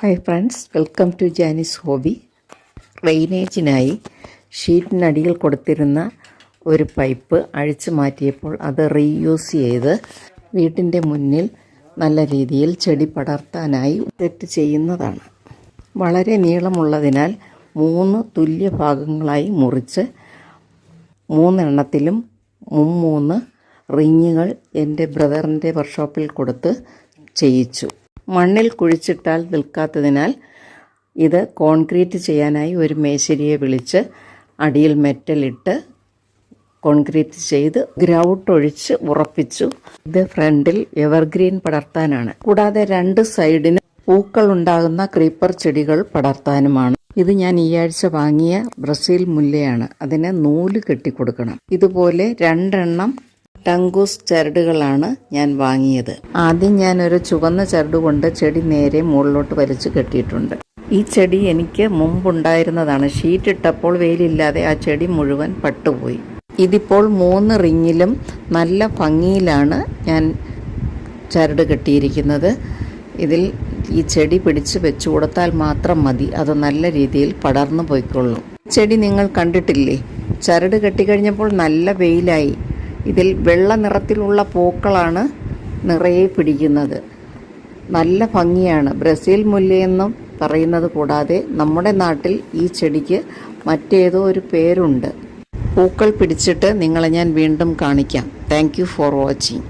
Hi friends, welcome to Janis hobby. ഡ്രെയിനേജിനായി ഷീറ്റിനടിയിൽ കൊടുത്തിരുന്ന ഒരു പൈപ്പ് അഴിച്ചു മാറ്റിയപ്പോൾ അത് റീയൂസ് ചെയ്ത് വീട്ടിൻ്റെ മുന്നിൽ നല്ല രീതിയിൽ ചെടി പടർത്താനായി സെറ്റ് ചെയ്യുന്നതാണ്. വളരെ നീളമുള്ളതിനാൽ 3 തുല്യ ഭാഗങ്ങളായി മുറിച്ച് 3 എണ്ണത്തിലും 3 റിങ്ങുകൾ എൻ്റെ ബ്രദറിൻ്റെ വർക്ക്ഷോപ്പിൽ കൊടുത്ത് ചെയ്യിച്ചു. മണ്ണിൽ കുഴിച്ചിട്ടാൽ നിൽക്കാത്തതിനാൽ ഇത് കോൺക്രീറ്റ് ചെയ്യാനായി ഒരു മേശരിയെ വിളിച്ച് അടിയിൽ മെറ്റലിട്ട് കോൺക്രീറ്റ് ചെയ്ത് ഗ്രൗട്ട് ഒഴിച്ച് ഉറപ്പിച്ചു. ഇത് ഫ്രണ്ടിൽ എവർഗ്രീൻ പടർത്താനാണ്. കൂടാതെ 2 സൈഡിന് പൂക്കൾ ഉണ്ടാകുന്ന ക്രീപ്പർ ചെടികൾ പടർത്താനുമാണ്. ഇത് ഞാൻ ഈ ആഴ്ച വാങ്ങിയ ബ്രസീൽ മുല്ലയാണ്. അതിന് നൂല് കെട്ടിക്കൊടുക്കണം. ഇതുപോലെ 2 എണ്ണം ടങ്കൂസ് ചരടുകളാണ് ഞാൻ വാങ്ങിയത്. ആദ്യം ഞാനൊരു ചുവന്ന ചരട് കൊണ്ട് ചെടി നേരെ മുകളിലോട്ട് വലിച്ചു കെട്ടിയിട്ടുണ്ട്. ഈ ചെടി എനിക്ക് മുമ്പുണ്ടായിരുന്നതാണ്. ഷീറ്റ് ഇട്ടപ്പോൾ വെയിലില്ലാതെ ആ ചെടി മുഴുവൻ പട്ടുപോയി. ഇതിപ്പോൾ 3 റിങ്ങിലും നല്ല ഭംഗിയിലാണ് ഞാൻ ചരട് കെട്ടിയിരിക്കുന്നത്. ഇതിൽ ഈ ചെടി പിടിച്ച് വെച്ചു കൊടുത്താൽ മാത്രം മതി, അത് നല്ല രീതിയിൽ പടർന്നു പോയിക്കൊള്ളും. ചെടി നിങ്ങൾ കണ്ടിട്ടില്ലേ? ചരട് കെട്ടിക്കഴിഞ്ഞപ്പോൾ നല്ല വെയിലായി. ഇതിൽ വെള്ള നിറത്തിലുള്ള പൂക്കളാണ് നിറയെ പിടിക്കുന്നത്. നല്ല ഭംഗിയാണ്. ബ്രസീൽ മുല്ലയെന്നും പറയുന്നത് കൂടാതെ നമ്മുടെ നാട്ടിൽ ഈ ചെടിക്ക് മറ്റേതോ ഒരു പേരുണ്ട്. പൂക്കൾ പിടിച്ചിട്ട് നിങ്ങളെ ഞാൻ വീണ്ടും കാണിക്കാം. Thank you for watching.